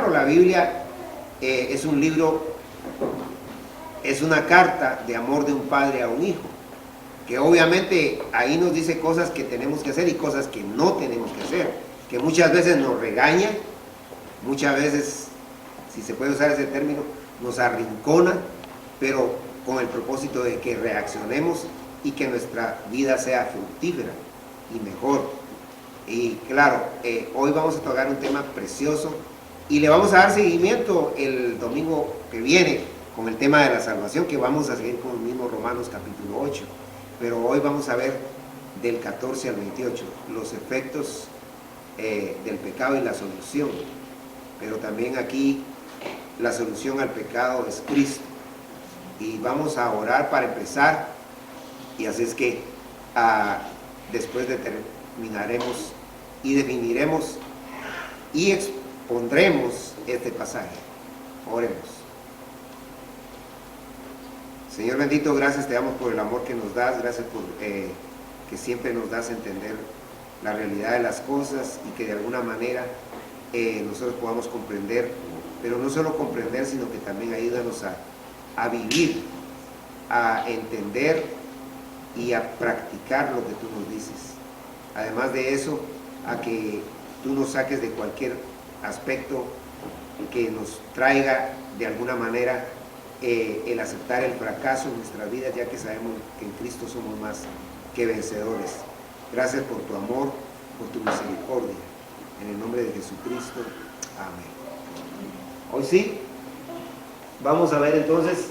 claro, la Biblia es un libro, es una carta de amor de un padre a un hijo, que obviamente ahí nos dice cosas que tenemos que hacer y cosas que no tenemos que hacer, que muchas veces nos regaña, muchas veces, si se puede usar ese término, nos arrincona, pero con el propósito de que reaccionemos y que nuestra vida sea fructífera y mejor. Y claro, hoy vamos a tocar un tema precioso y le vamos a dar seguimiento el domingo que viene con el tema de la salvación, que vamos a seguir con el mismo Romanos capítulo 8, pero hoy vamos a ver del 14 al 28 los efectos del pecado y la solución, pero también aquí la solución al pecado es Cristo. Y vamos a orar para empezar, y así es que después terminaremos y definiremos y expondremos este pasaje. Oremos. Señor bendito, gracias te damos por el amor que nos das, gracias por que siempre nos das a entender la realidad de las cosas y que de alguna manera nosotros podamos comprender, pero no solo comprender, sino que también ayúdanos a vivir, a entender y a practicar lo que tú nos dices. Además de eso, a que tú nos saques de cualquier aspecto que nos traiga de alguna manera el aceptar el fracaso en nuestras vidas, ya que sabemos que en Cristo somos más que vencedores. Gracias por tu amor, por tu misericordia. En el nombre de Jesucristo. Amén. Hoy sí, vamos a ver entonces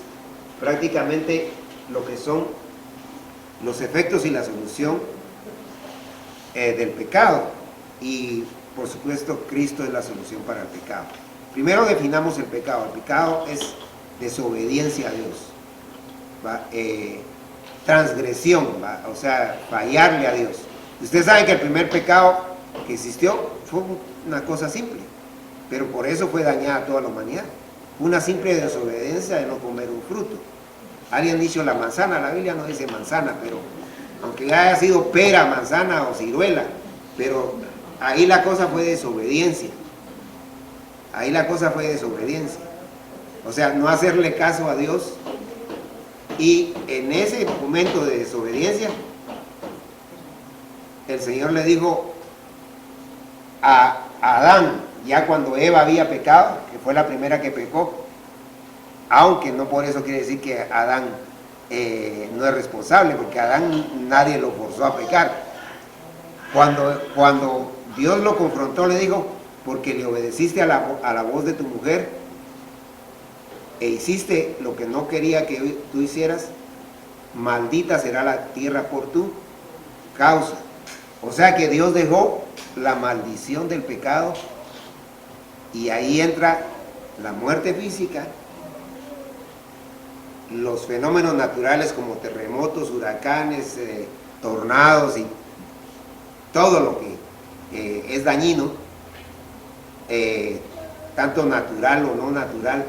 prácticamente lo que son los efectos y la solución del pecado. Y por supuesto, Cristo es la solución para el pecado. Primero definamos el pecado. El pecado es desobediencia a Dios, transgresión, o sea, fallarle a Dios. Usted sabe que el primer pecado que existió fue una cosa simple, pero por eso fue dañada toda la humanidad. Una simple desobediencia de no comer un fruto. Alguien ha dicho la manzana, la Biblia no dice manzana, pero aunque haya sido pera, manzana o ciruela, pero ahí la cosa fue desobediencia. Ahí la cosa fue desobediencia. O sea, no hacerle caso a Dios. Y en ese momento de desobediencia, el Señor le dijo a Adán, ya cuando Eva había pecado, que fue la primera que pecó, aunque no por eso quiere decir que Adán no es responsable, porque Adán nadie lo forzó a pecar. Cuando Dios lo confrontó, le dijo, porque le obedeciste a la voz de tu mujer e hiciste lo que no quería que tú hicieras, maldita será la tierra por tu causa. O sea que Dios dejó la maldición del pecado y ahí entra la muerte física, los fenómenos naturales como terremotos, huracanes, tornados y todo lo que es dañino, tanto natural o no natural,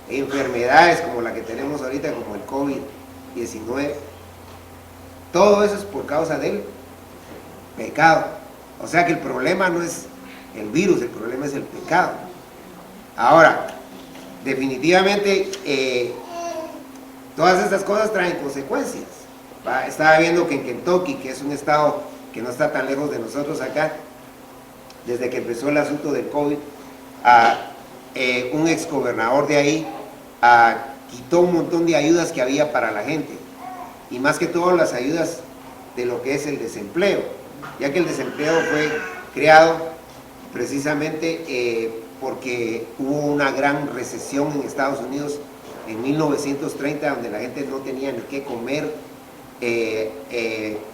enfermedades como la que tenemos ahorita, como el COVID-19, todo eso es por causa del pecado. O sea que el problema no es el virus, el problema es el pecado. Ahora, definitivamente todas estas cosas traen consecuencias. Estaba viendo que en Kentucky, que es un estado que no está tan lejos de nosotros acá, desde que empezó el asunto del COVID, un exgobernador de ahí quitó un montón de ayudas que había para la gente, y más que todo las ayudas de lo que es el desempleo, ya que el desempleo fue creado precisamente porque hubo una gran recesión en Estados Unidos en 1930, donde la gente no tenía ni qué comer.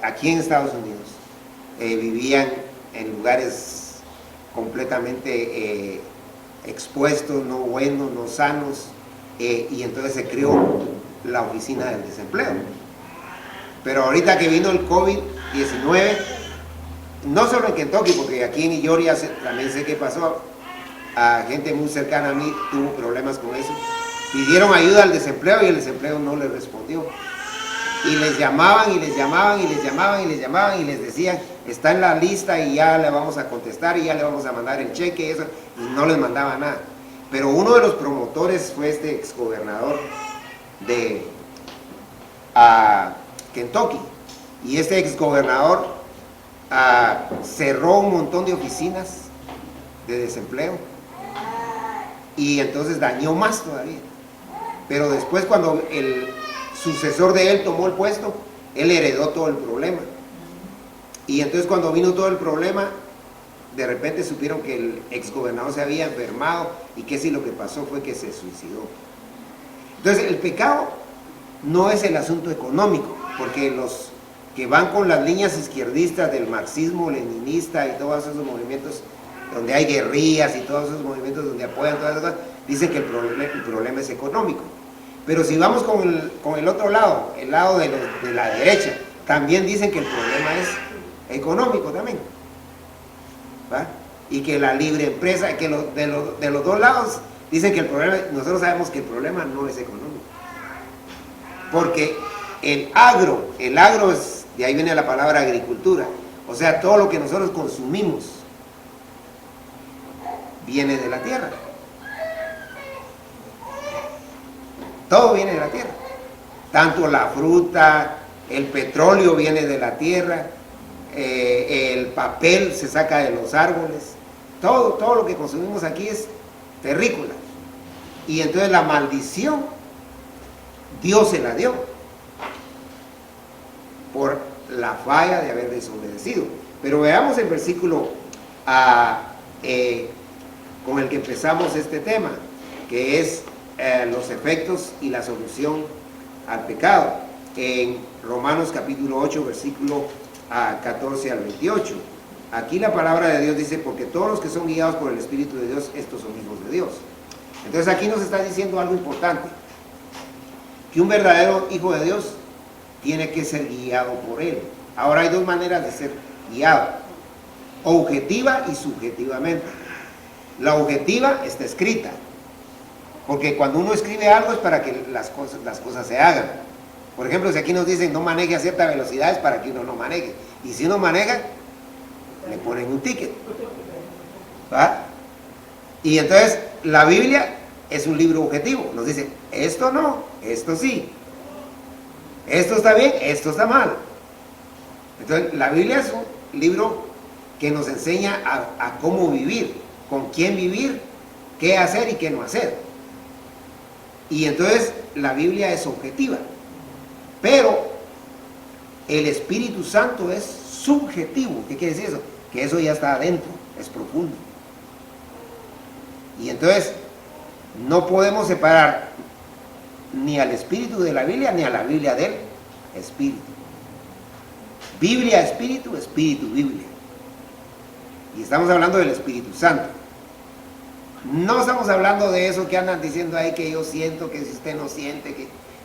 Aquí en Estados Unidos vivían en lugares completamente expuestos, no buenos, no sanos, y entonces se creó la oficina del desempleo. Pero ahorita que vino el COVID-19, no solo en Kentucky, porque aquí en Georgia también sé qué pasó, a gente muy cercana a mí tuvo problemas con eso, pidieron ayuda al desempleo y el desempleo no les respondió. Y les llamaban y les llamaban y les llamaban y les llamaban y les decían, está en la lista y ya le vamos a contestar y ya le vamos a mandar el cheque, eso. y no les mandaba nada. Pero uno de los promotores fue este exgobernador de Kentucky, y este exgobernador cerró un montón de oficinas de desempleo y entonces dañó más todavía. Pero después, cuando el sucesor de él tomó el puesto, él heredó todo el problema. Y entonces, cuando vino todo el problema, de repente supieron que el exgobernador se había enfermado y que sí, lo que pasó fue que se suicidó. Entonces, el pecado no es el asunto económico, porque los que van con las líneas izquierdistas del marxismo leninista y todos esos movimientos donde hay guerrillas y todos esos movimientos donde apoyan todas esas cosas, dicen que el problema es económico. Pero si vamos con el otro lado, el lado de la derecha, también dicen que el problema es económico también, ¿va? Y que la libre empresa, que de los dos lados dicen que el problema, nosotros sabemos que el problema no es económico, porque el agro es, de ahí viene la palabra agricultura, o sea, todo lo que nosotros consumimos viene de la tierra. Todo viene de la tierra. Tanto la fruta, el petróleo viene de la tierra, el papel se saca de los árboles. Todo lo que consumimos aquí es terrícola. Y entonces la maldición, Dios se la dio por la falla de haber desobedecido. Pero veamos el versículo con el que empezamos este tema, que es los efectos y la solución al pecado, en Romanos capítulo 8, versículo 14 al 28. Aquí la palabra de Dios dice: porque todos los que son guiados por el Espíritu de Dios, estos son hijos de Dios. Entonces aquí nos está diciendo algo importante, que un verdadero hijo de Dios tiene que ser guiado por Él. Ahora, hay dos maneras de ser guiado: objetiva y subjetivamente. La objetiva está escrita, porque cuando uno escribe algo es para que las cosas se hagan. Por ejemplo, si aquí nos dicen no maneje a cierta velocidad, es para que uno no maneje. Y si uno maneja, le ponen un ticket, ¿va? Y entonces la Biblia es un libro objetivo. Nos dice, esto no, esto sí. Esto está bien, esto está mal. Entonces la Biblia es un libro que nos enseña a cómo vivir, con quién vivir, qué hacer y qué no hacer. Y entonces la Biblia es objetiva, pero el Espíritu Santo es subjetivo. ¿Qué quiere decir eso? Que eso ya está adentro, es profundo. Y entonces no podemos separar ni al Espíritu de la Biblia ni a la Biblia del Espíritu. Biblia, Espíritu, Espíritu, Biblia. Y estamos hablando del Espíritu Santo. No estamos hablando de eso que andan diciendo ahí, que yo siento, que si usted no siente,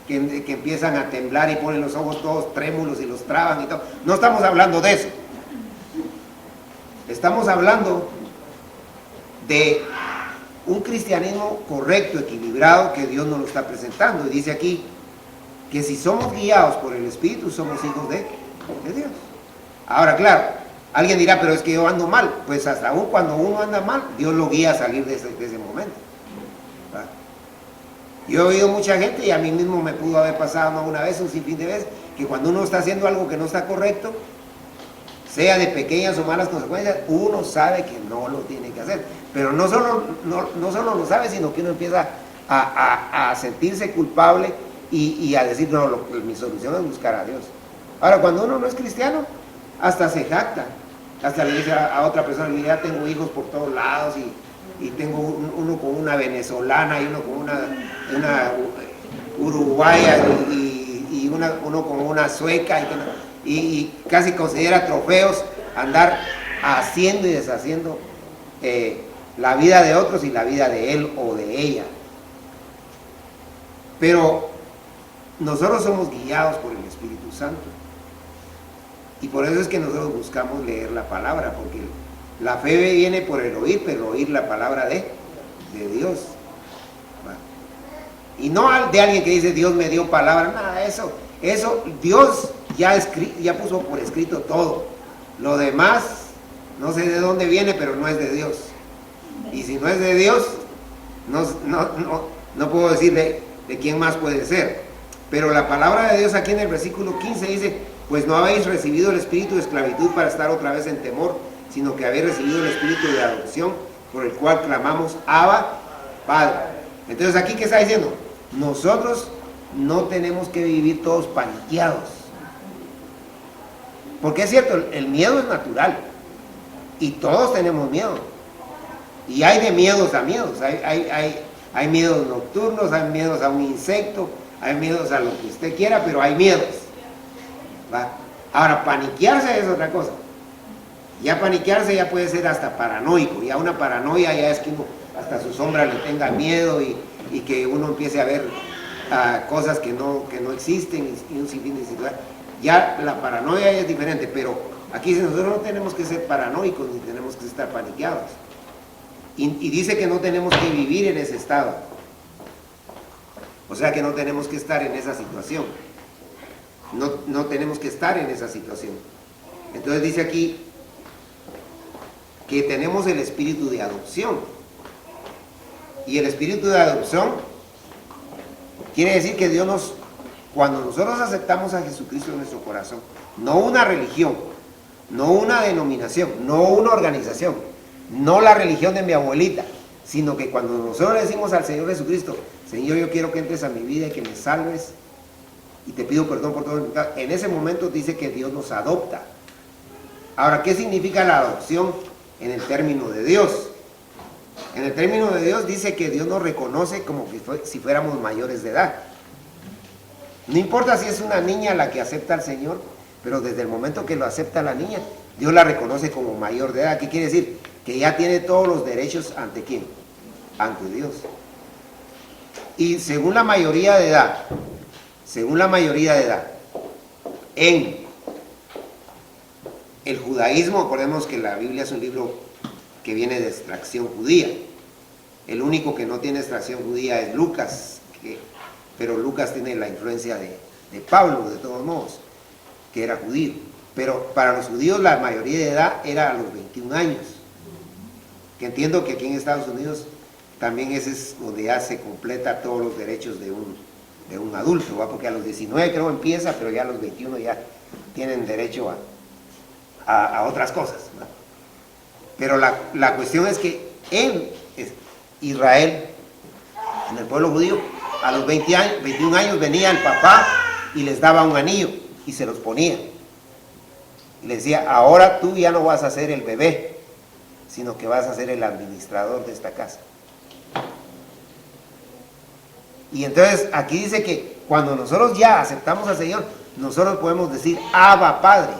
que empiezan a temblar y ponen los ojos todos trémulos y los traban y todo. No estamos hablando de eso. Estamos hablando de un cristianismo correcto, equilibrado, que Dios nos lo está presentando. Y dice aquí que si somos guiados por el Espíritu, somos hijos de Dios. Ahora, claro, alguien dirá, pero es que yo ando mal. Pues hasta aún cuando uno anda mal, Dios lo guía a salir de ese momento. ¿Va? Yo he oído mucha gente, y a mí mismo me pudo haber pasado no una vez, un sinfín de veces, que cuando uno está haciendo algo que no está correcto, sea de pequeñas o malas consecuencias, uno sabe que no lo tiene que hacer. Pero no solo lo sabe, sino que uno empieza a sentirse culpable y a decir, no, mi solución es buscar a Dios. Ahora, cuando uno no es cristiano, hasta se jacta, hasta le dice a otra persona, ya tengo hijos por todos lados, y tengo uno con una venezolana y uno con una uruguaya y uno con una sueca, y casi considera trofeos andar haciendo y deshaciendo la vida de otros y la vida de él o de ella. Pero nosotros somos guiados por el Espíritu Santo. Y por eso es que nosotros buscamos leer la palabra, porque la fe viene por el oír, pero oír la palabra de Dios. ¿Va? Y no de alguien que dice, Dios me dio palabra, nada, eso Dios ya puso por escrito todo. Lo demás, no sé de dónde viene, pero no es de Dios. Y si no es de Dios, no puedo decir de quién más puede ser. Pero la palabra de Dios aquí en el versículo 15 dice: pues no habéis recibido el espíritu de esclavitud para estar otra vez en temor, sino que habéis recibido el espíritu de adopción, por el cual clamamos: Abba, Padre. Entonces aquí, ¿qué está diciendo? Nosotros no tenemos que vivir todos paniqueados. Porque es cierto, el miedo es natural. Y todos tenemos miedo. Y hay de miedos a miedos. Hay miedos nocturnos, hay miedos a un insecto, hay miedos a lo que usted quiera, pero hay miedos. ¿Va? Ahora, paniquearse es otra cosa. Ya paniquearse ya puede ser hasta paranoico. Ya una paranoia ya es que uno hasta su sombra le tenga miedo y que uno empiece a ver cosas que no existen y un sinfín de situaciones. Ya la paranoia es diferente, pero aquí nosotros no tenemos que ser paranoicos ni tenemos que estar paniqueados. Y dice que no tenemos que vivir en ese estado. O sea que no tenemos que estar en esa situación. No tenemos que estar en esa situación. Entonces dice aquí que tenemos el espíritu de adopción. Y el espíritu de adopción quiere decir que Dios cuando nosotros aceptamos a Jesucristo en nuestro corazón, no una religión, no una denominación, no una organización, no la religión de mi abuelita, sino que cuando nosotros le decimos al Señor Jesucristo: Señor, yo quiero que entres a mi vida y que me salves y te pido perdón por todo el pecado, en ese momento dice que Dios nos adopta. Ahora, ¿qué significa la adopción en el término de Dios? En el término de Dios dice que Dios nos reconoce como si fuéramos mayores de edad. No importa si es una niña la que acepta al Señor, pero desde el momento que lo acepta la niña, Dios la reconoce como mayor de edad. ¿Qué quiere decir? Que ya tiene todos los derechos ¿ante quién? Ante Dios. Y según la mayoría de edad, en el judaísmo, acordemos que la Biblia es un libro que viene de extracción judía. El único que no tiene extracción judía es Lucas, pero Lucas tiene la influencia de Pablo, de todos modos, que era judío. Pero para los judíos la mayoría de edad era a los 21 años. Que entiendo que aquí en Estados Unidos también ese es donde ya se completa todos los derechos de un adulto, ¿va? Porque a los 19 creo empieza, pero ya a los 21 ya tienen derecho a otras cosas, ¿va? Pero la cuestión es que en Israel, en el pueblo judío, a los 21 años venía el papá y les daba un anillo y se los ponía. Y les decía: ahora tú ya no vas a ser el bebé, sino que vas a ser el administrador de esta casa. Y entonces aquí dice que cuando nosotros ya aceptamos al Señor, nosotros podemos decir Abba Padre.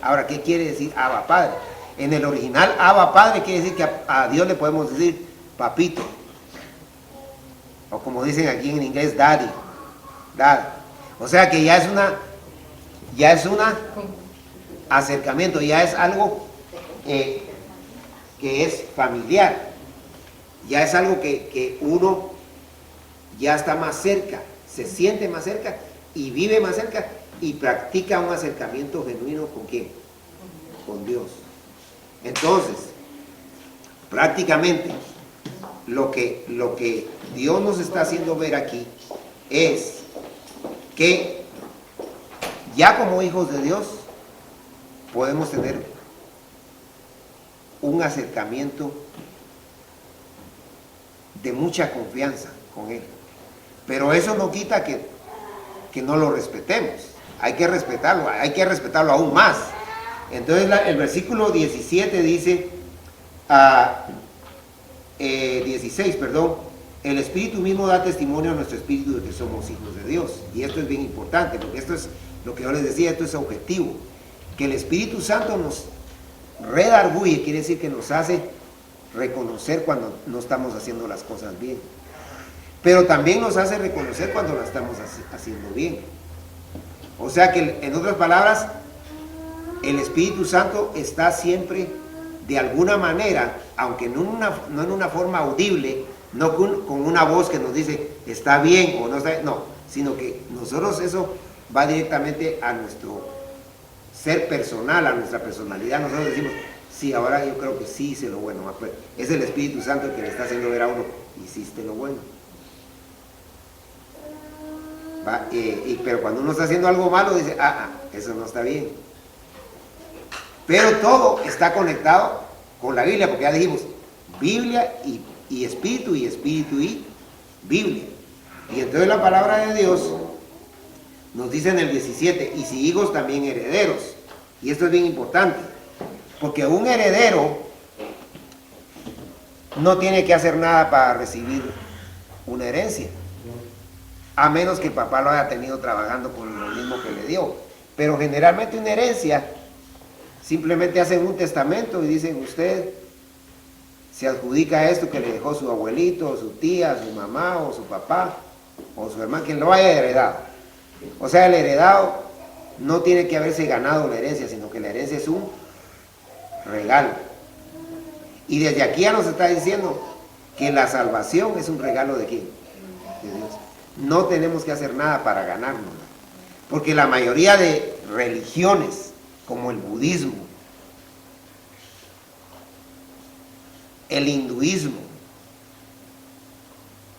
Ahora, ¿qué quiere decir Abba Padre? En el original, Abba Padre quiere decir que a Dios le podemos decir papito. O como dicen aquí en inglés, daddy. Dad. O sea que ya es un acercamiento, ya es algo que es familiar. Ya es algo que uno ya está más cerca, se siente más cerca y vive más cerca y practica un acercamiento genuino ¿con quién? Con Dios. Entonces, prácticamente lo que Dios nos está haciendo ver aquí es que ya como hijos de Dios podemos tener un acercamiento de mucha confianza con Él. Pero eso no quita que no lo respetemos. Hay que respetarlo aún más. Entonces el versículo 17 dice, 16, perdón, el Espíritu mismo da testimonio a nuestro espíritu de que somos hijos de Dios. Y esto es bien importante, porque esto es lo que yo les decía, esto es objetivo. Que el Espíritu Santo nos redarguye, quiere decir que nos hace reconocer cuando no estamos haciendo las cosas bien. Pero también nos hace reconocer cuando las estamos haciendo bien. O sea que, en otras palabras, el Espíritu Santo está siempre, de alguna manera, aunque no en una forma audible, no con una voz que nos dice está bien o no está bien, no, sino que nosotros eso va directamente a nuestro ser personal, a nuestra personalidad. Nosotros decimos, Sí, ahora yo creo que sí hice lo bueno. Pues, es el Espíritu Santo el que le está haciendo ver a uno, hiciste lo bueno. ¿Va? Pero cuando uno está haciendo algo malo, dice, eso no está bien. Pero todo está conectado con la Biblia, porque ya dijimos, Biblia y espíritu y Biblia. Y entonces la palabra de Dios nos dice en el 17, y si hijos también herederos. Y esto es bien importante, porque un heredero no tiene que hacer nada para recibir una herencia, a menos que el papá lo haya tenido trabajando con lo mismo que le dio. Pero generalmente una herencia, simplemente hacen un testamento y dicen, usted se adjudica esto que le dejó su abuelito, o su tía, su mamá, o su papá, o su hermano, quien lo haya heredado. O sea, el heredado no tiene que haberse ganado la herencia, sino que la herencia es un regalo. Y desde aquí ya nos está diciendo que la salvación es un regalo de ¿quién? De Dios. No tenemos que hacer nada para ganárnosla. Porque la mayoría de religiones, como el budismo, el hinduismo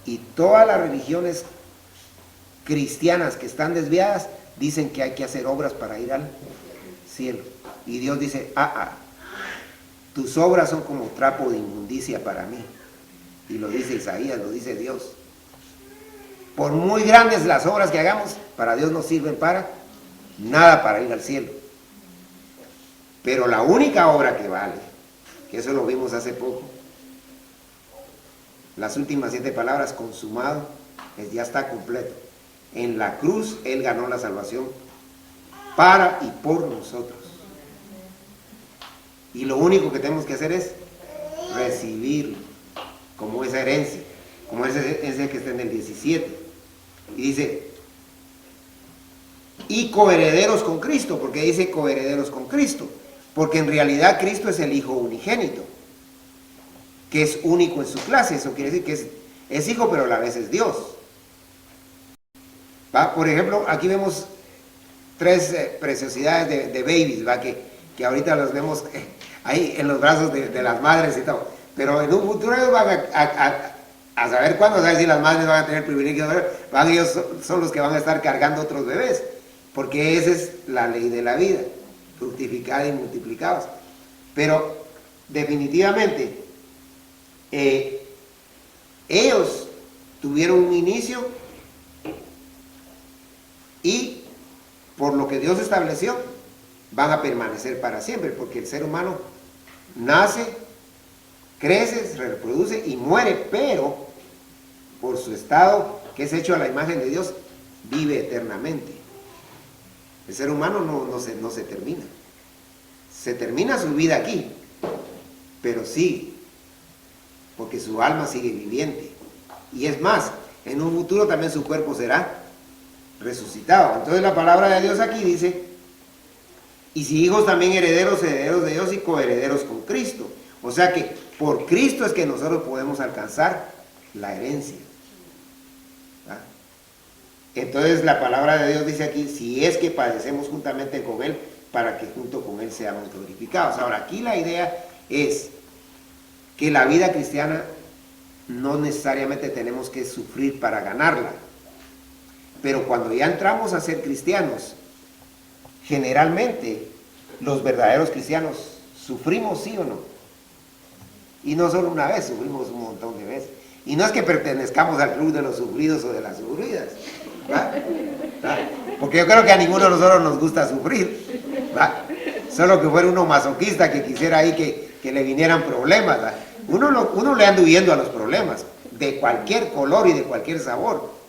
y todas las religiones cristianas que están desviadas, dicen que hay que hacer obras para ir al cielo. Y Dios dice, tus obras son como trapo de inmundicia para mí. Y lo dice Isaías, lo dice Dios. Por muy grandes las obras que hagamos, para Dios no sirven para nada para ir al cielo. Pero la única obra que vale, que eso lo vimos hace poco, las últimas 7 palabras, consumado, ya está completo. En la cruz Él ganó la salvación para y por nosotros. Y lo único que tenemos que hacer es recibirlo como esa herencia, como ese que está en el 17. Y dice, y coherederos con Cristo. ¿Por qué dice coherederos con Cristo? Porque en realidad Cristo es el Hijo unigénito, que es único en su clase. Eso quiere decir que es hijo, pero a la vez es Dios. ¿Va? Por ejemplo, aquí vemos 3 preciosidades de babies, ¿va? Que ahorita los vemos ahí en los brazos de las madres y todo. Pero en un futuro ellos van a saber cuándo, a saber si las madres van a tener privilegio de ver, ellos son los que van a estar cargando otros bebés, porque esa es la ley de la vida, fructificad y multiplicados. Pero definitivamente ellos tuvieron un inicio y por lo que Dios estableció van a permanecer para siempre, porque el ser humano nace, crece, se reproduce y muere, pero por su estado que es hecho a la imagen de Dios, vive eternamente. El ser humano no se termina. Se termina su vida aquí, pero sí, porque su alma sigue viviente. Y es más, en un futuro también su cuerpo será resucitado. Entonces la palabra de Dios aquí dice, y si hijos también herederos, herederos de Dios y coherederos con Cristo. O sea que por Cristo es que nosotros podemos alcanzar la herencia. ¿Va? Entonces la palabra de Dios dice aquí, si es que padecemos juntamente con Él, para que junto con Él seamos glorificados. Ahora aquí la idea es que la vida cristiana no necesariamente tenemos que sufrir para ganarla. Pero cuando ya entramos a ser cristianos, generalmente los verdaderos cristianos sufrimos, ¿sí o no? Y no solo una vez, sufrimos un montón de veces. Y no es que pertenezcamos al club de los sufridos o de las sufridas, ¿va? ¿Va? Porque yo creo que a ninguno de nosotros nos gusta sufrir, ¿va? Solo que fuera uno masoquista que quisiera ahí que le vinieran problemas, ¿va? Uno le anda huyendo a los problemas, de cualquier color y de cualquier sabor.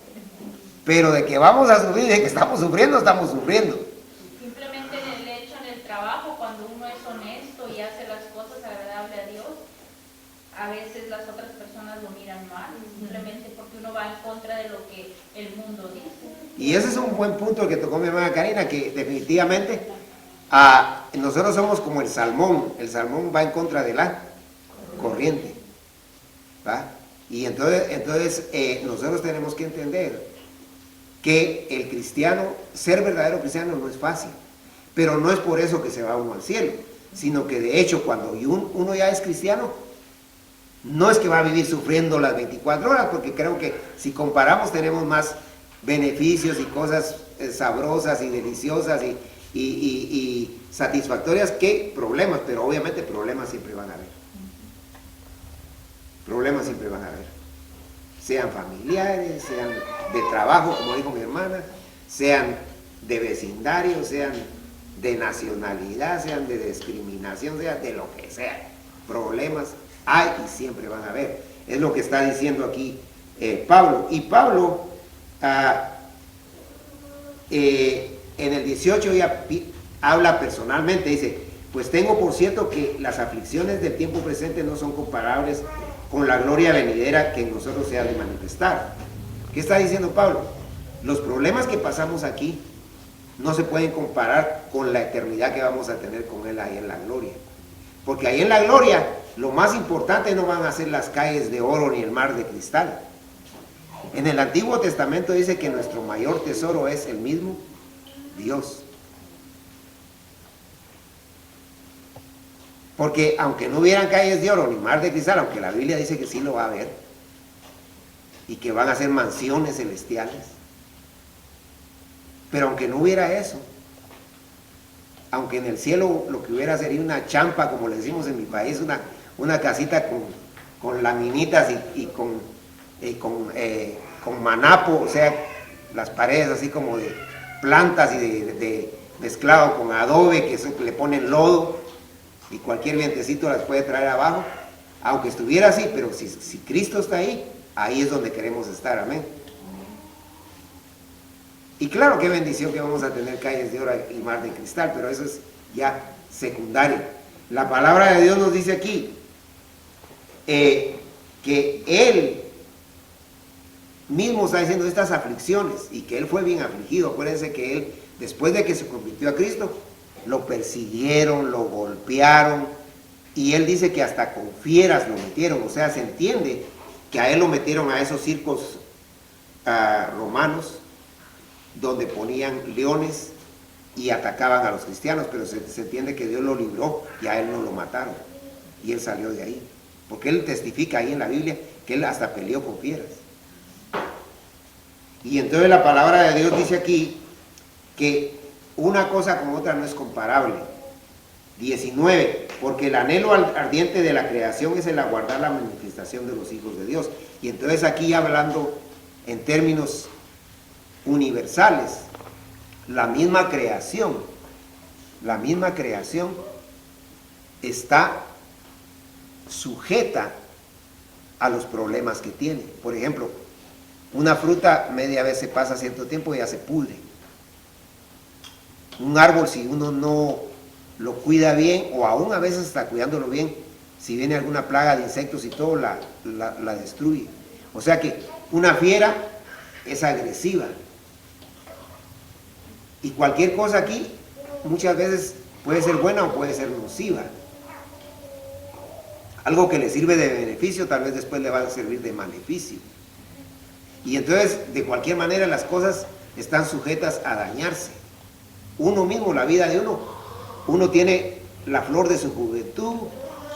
Pero de que vamos a sufrir, de que estamos sufriendo, estamos sufriendo. Simplemente en el hecho, en el trabajo, cuando uno es honesto y hace las cosas agradables a Dios, a veces las otras personas lo miran mal, simplemente porque uno va en contra de lo que el mundo dice. Y ese es un buen punto que tocó mi hermana Karina, que definitivamente nosotros somos como el salmón va en contra de la corriente, ¿va? Y entonces nosotros tenemos que entender que el cristiano, ser verdadero cristiano no es fácil, pero no es por eso que se va uno al cielo, sino que de hecho cuando uno ya es cristiano, no es que va a vivir sufriendo las 24 horas, porque creo que si comparamos tenemos más beneficios y cosas sabrosas y deliciosas y satisfactorias que problemas, pero obviamente problemas siempre van a haber. Problemas siempre van a haber. Sean familiares, sean de trabajo, como dijo mi hermana, sean de vecindario, sean de nacionalidad, sean de discriminación, sean de lo que sea. Problemas hay y siempre van a haber. Es lo que está diciendo aquí Pablo. Y Pablo en el 18 ya habla personalmente, dice, pues tengo por cierto que las aflicciones del tiempo presente no son comparables con la gloria venidera que en nosotros se ha de manifestar. ¿Qué está diciendo Pablo? Los problemas que pasamos aquí no se pueden comparar con la eternidad que vamos a tener con Él ahí en la gloria. Porque ahí en la gloria, lo más importante no van a ser las calles de oro ni el mar de cristal. En el Antiguo Testamento dice que nuestro mayor tesoro es el mismo Dios. Porque aunque no hubieran calles de oro ni mar de cristal, aunque la Biblia dice que sí lo va a haber, y que van a ser mansiones celestiales, pero aunque no hubiera eso, aunque en el cielo lo que hubiera sería una champa, como le decimos en mi país, una casita con laminitas y con manapo, o sea, las paredes así como de plantas y de mezclado con adobe, que eso le ponen lodo, y cualquier vientecito las puede traer abajo, aunque estuviera así, pero si Cristo está ahí, ahí es donde queremos estar, amén. Y claro, qué bendición que vamos a tener calles de oro y mar de cristal, pero eso es ya secundario. La palabra de Dios nos dice aquí que Él mismo está diciendo estas aflicciones y que Él fue bien afligido. Acuérdense que Él, después de que se convirtió a Cristo, lo persiguieron, lo golpearon, y Él dice que hasta con fieras lo metieron. O sea, se entiende que a Él lo metieron a esos circos romanos, donde ponían leones y atacaban a los cristianos, pero se entiende que Dios lo libró y a Él no lo mataron, y Él salió de ahí, porque Él testifica ahí en la Biblia que Él hasta peleó con fieras. Y entonces la palabra de Dios dice aquí que una cosa con otra no es comparable. 19, porque el anhelo ardiente de la creación es el aguardar la manifestación de los hijos de Dios. Y entonces aquí hablando en términos universales, la misma creación está sujeta a los problemas que tiene. Por ejemplo, una fruta media vez se pasa cierto tiempo y ya se pudre. Un árbol, si uno no lo cuida bien, o aún a veces está cuidándolo bien, si viene alguna plaga de insectos y todo, la destruye. O sea que una fiera es agresiva. Y cualquier cosa aquí muchas veces puede ser buena o puede ser nociva. Algo que le sirve de beneficio tal vez después le va a servir de maleficio. Y entonces de cualquier manera las cosas están sujetas a dañarse. Uno mismo, la vida de uno tiene la flor de su juventud,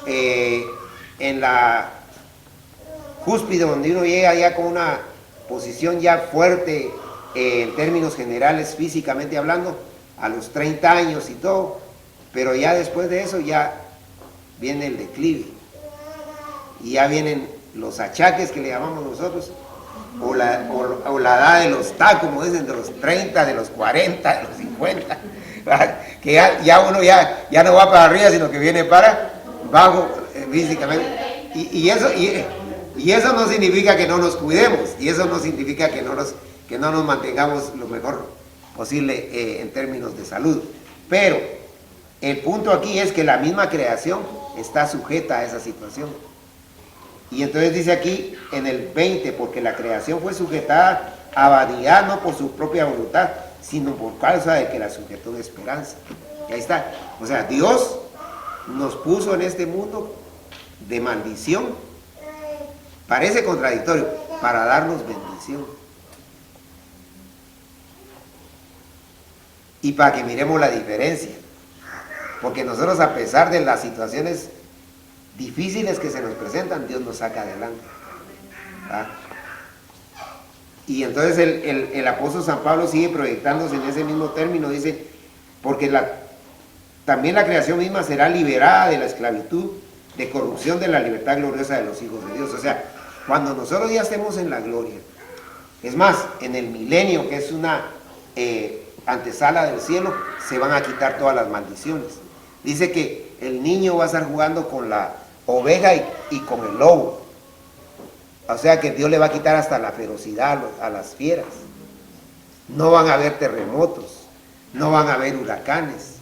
en la cúspide donde uno llega ya con una posición ya fuerte, en términos generales, físicamente hablando, a los 30 años y todo, pero ya después de eso ya viene el declive, y ya vienen los achaques que le llamamos nosotros, o la edad de los tacos, como dicen, de los 30, de los 40, de los 50, que ya uno ya no va para arriba, sino que viene para abajo físicamente, y eso no significa que no nos cuidemos, y eso no significa que no nos mantengamos lo mejor posible en términos de salud. Pero el punto aquí es que la misma creación está sujeta a esa situación. Y entonces dice aquí en el 20, porque la creación fue sujetada a vanidad no por su propia voluntad, sino por causa de que la sujetó de esperanza. Y ahí está. O sea, Dios nos puso en este mundo de maldición. Parece contradictorio, para darnos bendición. Y para que miremos la diferencia. Porque nosotros, a pesar de las situaciones difíciles que se nos presentan, Dios nos saca adelante. ¿Ah? Y entonces el apóstol San Pablo sigue proyectándose en ese mismo término, dice, porque también la creación misma será liberada de la esclavitud, de corrupción, de la libertad gloriosa de los hijos de Dios. O sea, cuando nosotros ya estemos en la gloria, es más, en el milenio, que es una antesala del cielo, se van a quitar todas las maldiciones. Dice que el niño va a estar jugando con la oveja y con el lobo. O sea que Dios le va a quitar hasta la ferocidad a las fieras. No van a haber terremotos, no van a haber huracanes.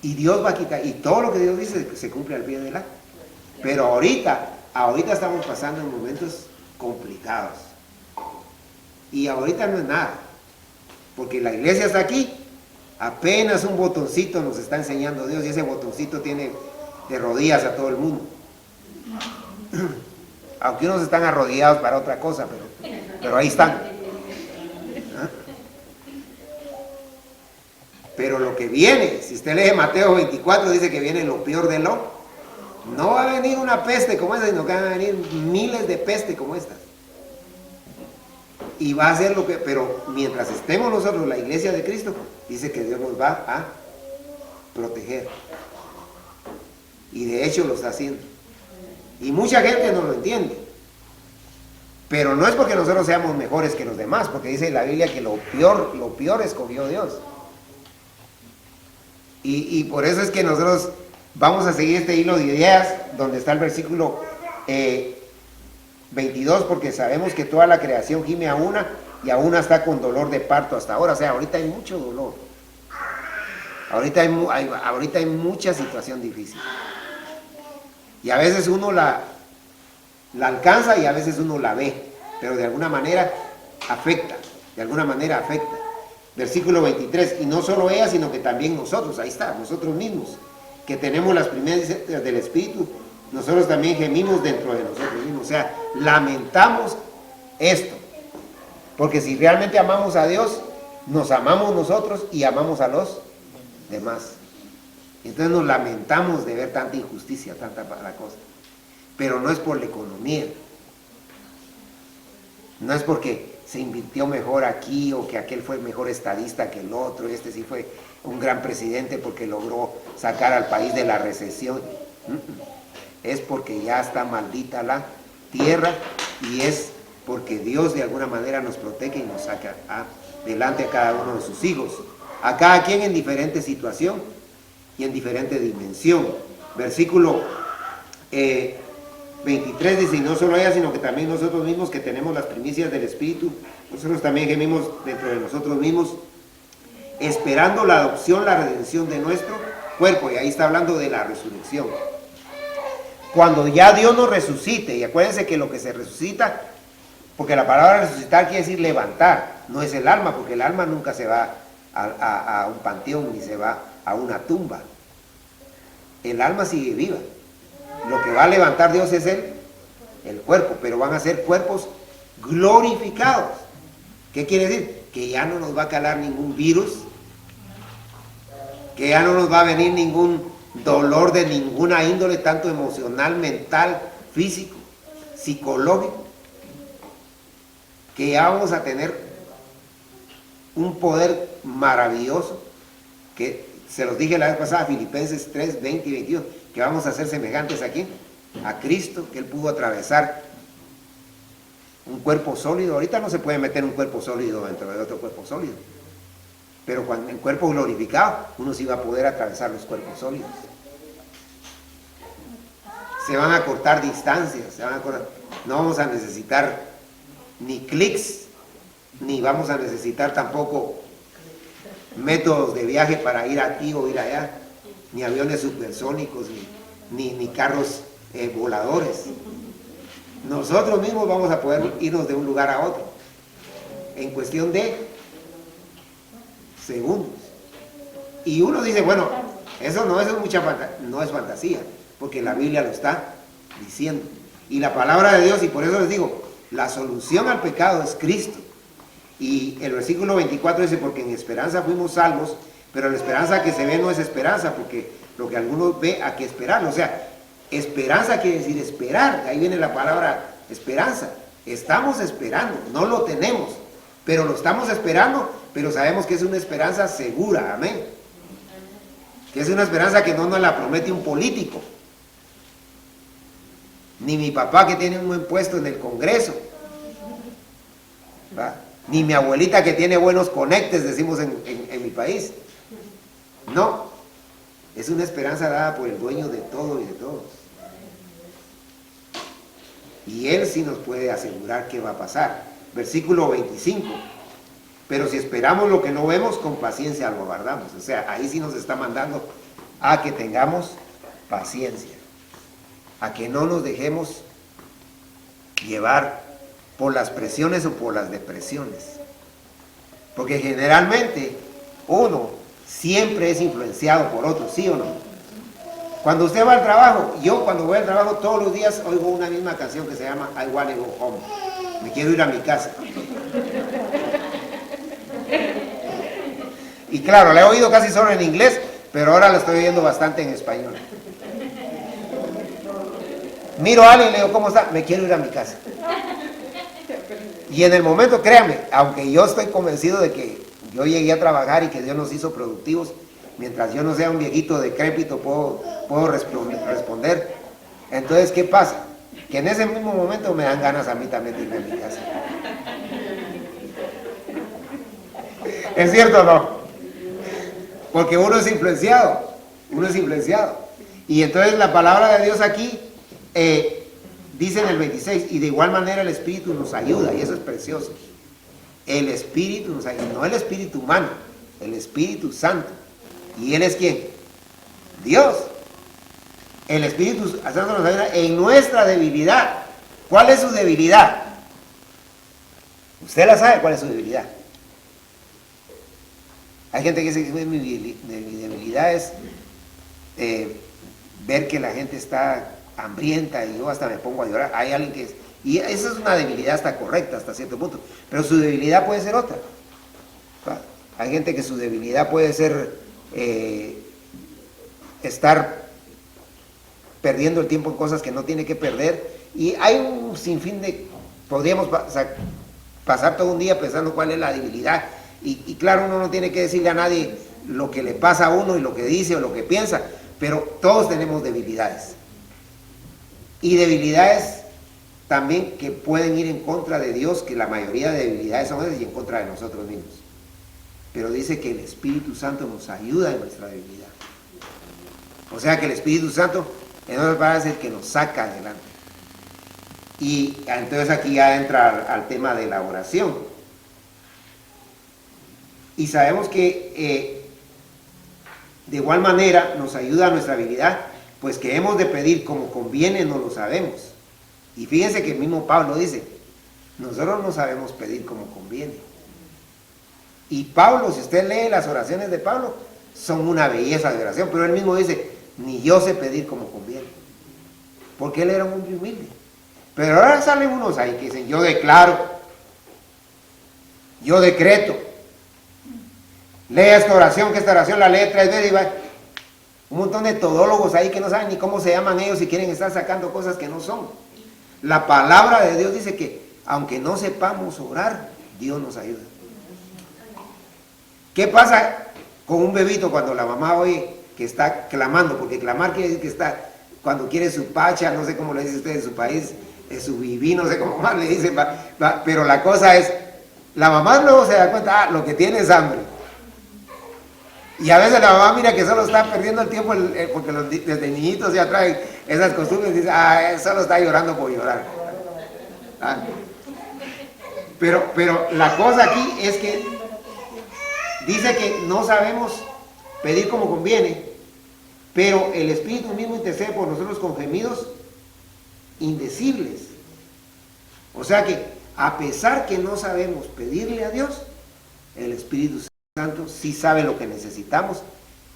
Y Dios va a quitar, y todo lo que Dios dice se cumple al pie de la. Pero ahorita estamos pasando en momentos complicados. Y ahorita no es nada, porque la iglesia está aquí, apenas un botoncito nos está enseñando Dios, y ese botoncito tiene de rodillas a todo el mundo. Aunque unos están arrodillados para otra cosa, pero ahí están. ¿Ah? Pero lo que viene, si usted lee Mateo 24, dice que viene lo peor de lo. No va a venir una peste como esta, sino que van a venir miles de pestes como estas. Y va a ser lo que, pero mientras estemos nosotros, la iglesia de Cristo, dice que Dios nos va a proteger. Y de hecho lo está haciendo. Y mucha gente no lo entiende. Pero no es porque nosotros seamos mejores que los demás, porque dice la Biblia que lo peor escogió Dios. Y por eso es que nosotros vamos a seguir este hilo de ideas, donde está el versículo 22, porque sabemos que toda la creación gime a una, y a una está con dolor de parto hasta ahora. O sea, ahorita hay mucho dolor. Ahorita hay mucha situación difícil. Y a veces uno la alcanza y a veces uno la ve, pero de alguna manera afecta, Versículo 23, y no solo ella, sino que también nosotros, ahí está, nosotros mismos, que tenemos las primicias del Espíritu, nosotros también gemimos dentro de nosotros mismos. O sea, lamentamos esto, porque si realmente amamos a Dios, nos amamos nosotros y amamos a los demás. Entonces nos lamentamos de ver tanta injusticia, tanta cosa. Pero no es por la economía. No es porque se invirtió mejor aquí, o que aquel fue mejor estadista que el otro, este sí fue un gran presidente porque logró sacar al país de la recesión. Es porque ya está maldita la tierra, y es porque Dios de alguna manera nos protege y nos saca adelante a cada uno de sus hijos. A cada quien en diferente situación y en diferente dimensión. Versículo 23 dice, y no solo ella, sino que también nosotros mismos, que tenemos las primicias del Espíritu, nosotros también gemimos dentro de nosotros mismos, esperando la adopción, la redención de nuestro cuerpo. Y ahí está hablando de la resurrección. Cuando ya Dios nos resucite, y acuérdense que lo que se resucita, porque la palabra resucitar quiere decir levantar, no es el alma, porque el alma nunca se va a un panteón ni se va a una tumba. El alma sigue viva. Lo que va a levantar Dios es el cuerpo, pero van a ser cuerpos glorificados. ¿Qué quiere decir? Que ya no nos va a calar ningún virus, que ya no nos va a venir ningún dolor de ninguna índole, tanto emocional, mental, físico, psicológico, que ya vamos a tener un poder maravilloso, que se los dije la vez pasada, Filipenses 3, 20 y 21, que vamos a ser semejantes aquí a Cristo, que Él pudo atravesar un cuerpo sólido. Ahorita no se puede meter un cuerpo sólido dentro de otro cuerpo sólido, pero cuando en cuerpo glorificado, uno sí va a poder atravesar los cuerpos sólidos. Se van a cortar distancias, no vamos a necesitar ni clics, ni vamos a necesitar tampoco métodos de viaje para ir aquí o ir allá, ni aviones supersónicos, ni carros voladores. Nosotros mismos vamos a poder irnos de un lugar a otro en cuestión de segundos. Y uno dice, bueno, eso no es fantasía, porque la Biblia lo está diciendo. Y la palabra de Dios, y por eso les digo, la solución al pecado es Cristo. Y el versículo 24 dice, porque en esperanza fuimos salvos, Pero la esperanza que se ve no es esperanza, porque lo que algunos ve hay que esperarlo. O sea, esperanza quiere decir esperar. Ahí viene la palabra esperanza. Estamos esperando, no lo tenemos, pero lo estamos esperando, pero sabemos que es una esperanza segura, amén. Que es una esperanza que no nos la promete un político, ni mi papá que tiene un buen puesto en el Congreso, ¿va? Ni mi abuelita que tiene buenos conectes, decimos en mi país. No, es una esperanza dada por el dueño de todo y de todos. Y Él sí nos puede asegurar qué va a pasar. Versículo 25. Pero si esperamos lo que no vemos, con paciencia lo aguardamos. O sea, ahí sí nos está mandando a que tengamos paciencia. A que no nos dejemos llevar por las presiones o por las depresiones. Porque generalmente uno siempre es influenciado por otros, ¿sí o no? Cuando usted va al trabajo, yo cuando voy al trabajo todos los días oigo una misma canción que se llama I Wanna Go Home. Me quiero ir a mi casa. Y claro, la he oído casi solo en inglés, pero ahora la estoy oyendo bastante en español. Miro a alguien y le digo, ¿cómo está? Me quiero ir a mi casa. Y en el momento, créame, aunque yo estoy convencido de que yo llegué a trabajar y que Dios nos hizo productivos, mientras yo no sea un viejito decrépito puedo responder. Entonces, ¿qué pasa? Que en ese mismo momento me dan ganas a mí también de irme a mi casa. ¿Es cierto o no? Porque uno es influenciado. Y entonces la palabra de Dios aquí dice en el 26, y de igual manera el Espíritu nos ayuda, y eso es precioso. El Espíritu nos ayuda, no el Espíritu humano, el Espíritu Santo. ¿Y Él es quién? Dios. El Espíritu Santo nos ayuda en nuestra debilidad. ¿Cuál es su debilidad? Usted la sabe cuál es su debilidad. Hay gente que dice que mi debilidad es ver que la gente está hambrienta y yo hasta me pongo a llorar. Hay alguien que es, y esa es una debilidad hasta correcta, hasta cierto punto, pero su debilidad puede ser otra. Hay gente que su debilidad puede ser estar perdiendo el tiempo en cosas que no tiene que perder, y hay un sinfín de, podríamos pasar todo un día pensando cuál es la debilidad, y claro, uno no tiene que decirle a nadie lo que le pasa a uno y lo que dice o lo que piensa, pero todos tenemos debilidades, y debilidades también que pueden ir en contra de Dios, que la mayoría de debilidades son esas, y en contra de nosotros mismos. Pero dice que el Espíritu Santo nos ayuda en nuestra debilidad. O sea que el Espíritu Santo, en otras palabras, es el que nos saca adelante. Y entonces aquí ya entra al tema de la oración. Y sabemos que de igual manera nos ayuda a nuestra habilidad, pues que hemos de pedir como conviene, no lo sabemos. Y fíjense que el mismo Pablo dice, nosotros no sabemos pedir como conviene. Y Pablo, si usted lee las oraciones de Pablo, son una belleza de oración, pero él mismo dice, ni yo sé pedir como conviene, porque él era un hombre humilde. Pero ahora salen unos ahí que dicen, yo declaro, yo decreto, lea esta oración, que esta oración la lee 3 veces y va. Un montón de todólogos ahí que no saben ni cómo se llaman ellos y quieren estar sacando cosas que no son. La palabra de Dios dice que aunque no sepamos orar, Dios nos ayuda. ¿Qué pasa con un bebito cuando la mamá oye que está clamando? Porque clamar quiere decir que está, cuando quiere su pacha, no sé cómo le dice usted en su país, su bibí, no sé cómo más le dicen, pero la cosa es, la mamá luego se da cuenta, lo que tiene es hambre. Y a veces la mamá mira que solo está perdiendo el tiempo, porque desde niñitos ya traen esas costumbres, y dice, solo está llorando por llorar. Pero la cosa aquí es que dice que no sabemos pedir como conviene, pero el Espíritu mismo intercede por nosotros con gemidos indecibles. O sea que, a pesar que no sabemos pedirle a Dios, el Espíritu Santo sí sabe lo que necesitamos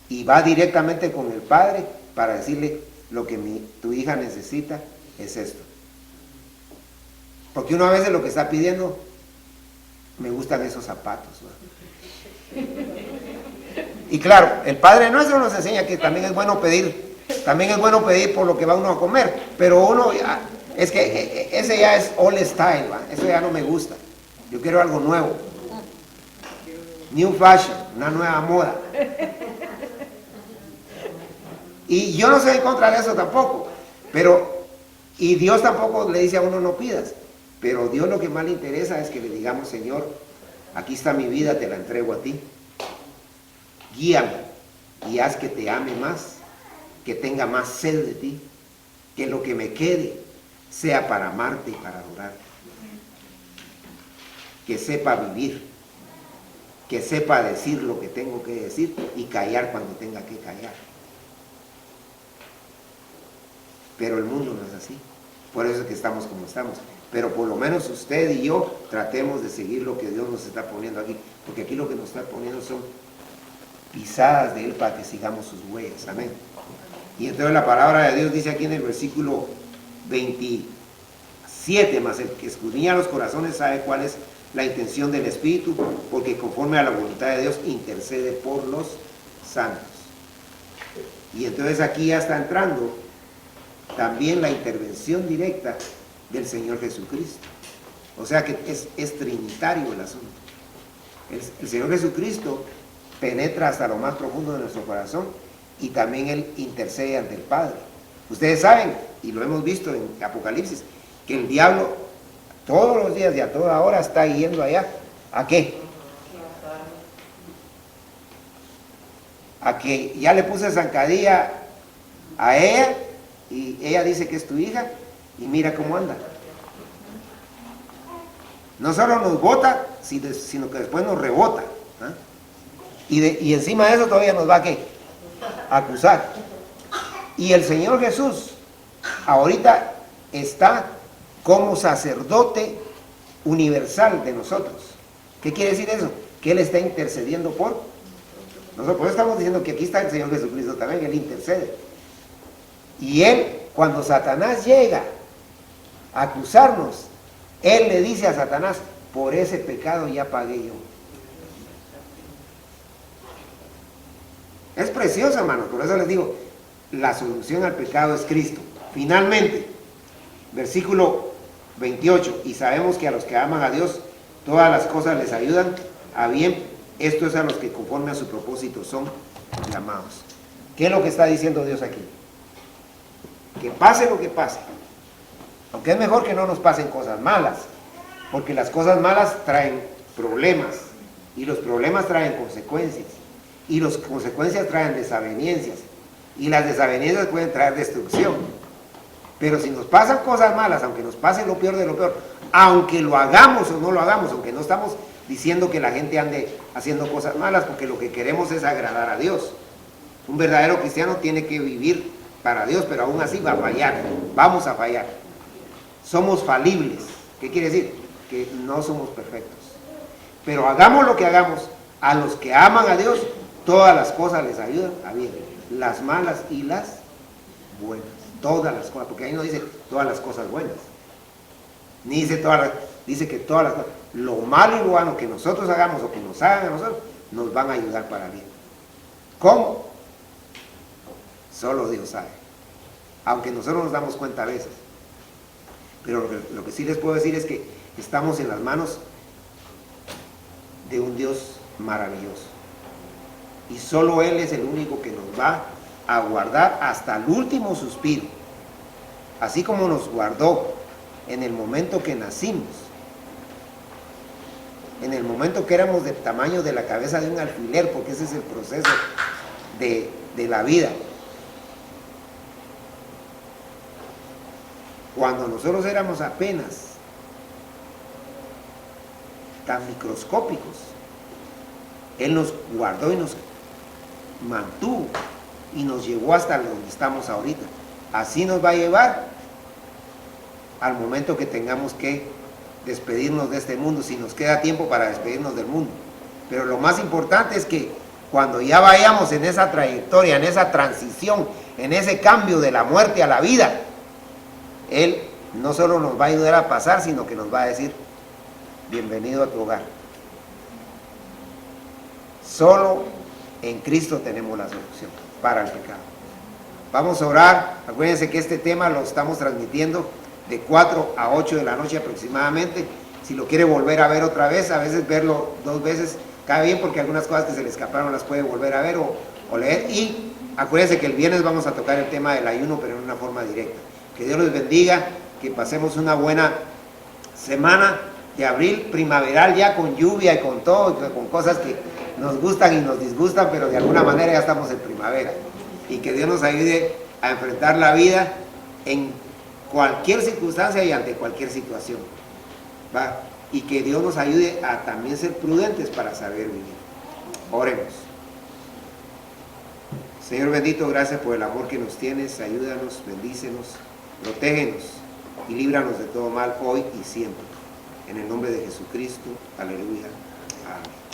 y va directamente con el Padre para decirle, lo que tu hija necesita es esto. Porque uno a veces lo que está pidiendo, me gustan esos zapatos, ¿no? Y claro, el Padre Nuestro nos enseña que también es bueno pedir por lo que va uno a comer, pero uno, es que ese ya es old style, ¿va? Eso ya no me gusta. Yo quiero algo nuevo. New fashion, una nueva moda. Y yo no soy en contra de eso tampoco, y Dios tampoco le dice a uno no pidas, pero Dios lo que más le interesa es que le digamos, Señor, aquí está mi vida, te la entrego a ti. Guíame y haz que te ame más, que tenga más sed de ti, que lo que me quede sea para amarte y para adorarte. Que sepa vivir, que sepa decir lo que tengo que decir y callar cuando tenga que callar. Pero el mundo no es así, por eso es que estamos como estamos. Pero por lo menos usted y yo tratemos de seguir lo que Dios nos está poniendo aquí, porque aquí lo que nos está poniendo son pisadas de Él para que sigamos sus huellas. Amén. Y entonces la palabra de Dios dice aquí en el versículo 27, más el que escudriña los corazones sabe cuál es la intención del Espíritu, porque conforme a la voluntad de Dios intercede por los santos. Y entonces aquí ya está entrando también la intervención directa del Señor Jesucristo. O sea que es trinitario el asunto. El Señor Jesucristo penetra hasta lo más profundo de nuestro corazón y también Él intercede ante el Padre. Ustedes saben, y lo hemos visto en Apocalipsis, que el diablo todos los días y a toda hora está yendo allá. ¿A qué? A que ya le puse zancadilla a ella y ella dice que es tu hija y mira cómo anda. No solo nos bota, sino que después nos rebota. ¿Ah? Y encima de eso todavía nos va a acusar. Y el Señor Jesús ahorita está como sacerdote universal de nosotros. ¿Qué quiere decir eso? Que Él está intercediendo por nosotros. Por eso estamos diciendo que aquí está el Señor Jesucristo también, Él intercede. Y Él, cuando Satanás llega a acusarnos, Él le dice a Satanás, por ese pecado ya pagué yo. Es precioso, hermanos, por eso les digo, la solución al pecado es Cristo. Finalmente, versículo 28, y sabemos que a los que aman a Dios, todas las cosas les ayudan a bien, esto es a los que conforme a su propósito son llamados. ¿Qué es lo que está diciendo Dios aquí? Que pase lo que pase, aunque es mejor que no nos pasen cosas malas, porque las cosas malas traen problemas, y los problemas traen consecuencias, y las consecuencias traen desavenencias, y las desavenencias pueden traer destrucción. Pero si nos pasan cosas malas, aunque nos pase lo peor de lo peor, aunque lo hagamos o no lo hagamos, aunque no estamos diciendo que la gente ande haciendo cosas malas, porque lo que queremos es agradar a Dios. Un verdadero cristiano tiene que vivir para Dios, pero aún así va a fallar, vamos a fallar. Somos falibles. ¿Qué quiere decir? Que no somos perfectos. Pero hagamos lo que hagamos, a los que aman a Dios, todas las cosas les ayudan a bien, las malas y las buenas. Todas las cosas, porque ahí no dice todas las cosas buenas, ni dice dice que todas las cosas, lo malo y lo bueno que nosotros hagamos o que nos hagan a nosotros, nos van a ayudar para bien. ¿Cómo? Solo Dios sabe, aunque nosotros nos damos cuenta a veces. Pero lo que sí les puedo decir es que estamos en las manos de un Dios maravilloso, y solo Él es el único que nos va a guardar hasta el último suspiro, así como nos guardó en el momento que nacimos, en el momento que éramos del tamaño de la cabeza de un alfiler, porque ese es el proceso de la vida. Cuando nosotros éramos apenas tan microscópicos, Él nos guardó y nos mantuvo y nos llevó hasta donde estamos ahorita. Así nos va a llevar al momento que tengamos que despedirnos de este mundo, si nos queda tiempo para despedirnos del mundo. Pero lo más importante es que cuando ya vayamos en esa trayectoria, en esa transición, en ese cambio de la muerte a la vida, Él no solo nos va a ayudar a pasar, sino que nos va a decir, bienvenido a tu hogar. Solo En Cristo tenemos la solución para el pecado. Vamos a orar. Acuérdense que este tema lo estamos transmitiendo de 4 a 8 de la noche aproximadamente. Si lo quiere volver a ver otra vez, a veces verlo 2 veces cae bien, porque algunas cosas que se le escaparon las puede volver a ver o leer. Y acuérdense que el viernes vamos a tocar el tema del ayuno, pero en una forma directa. Que Dios los bendiga, que pasemos una buena semana de abril primaveral, ya con lluvia y con todo, con cosas que nos gustan y nos disgustan, pero de alguna manera ya estamos en primavera. Y que Dios nos ayude a enfrentar la vida en cualquier circunstancia y ante cualquier situación, ¿va? Y que Dios nos ayude a también ser prudentes para saber vivir. Oremos. Señor bendito, gracias por el amor que nos tienes. Ayúdanos, bendícenos, protégenos y líbranos de todo mal hoy y siempre. En el nombre de Jesucristo. Aleluya. Amén.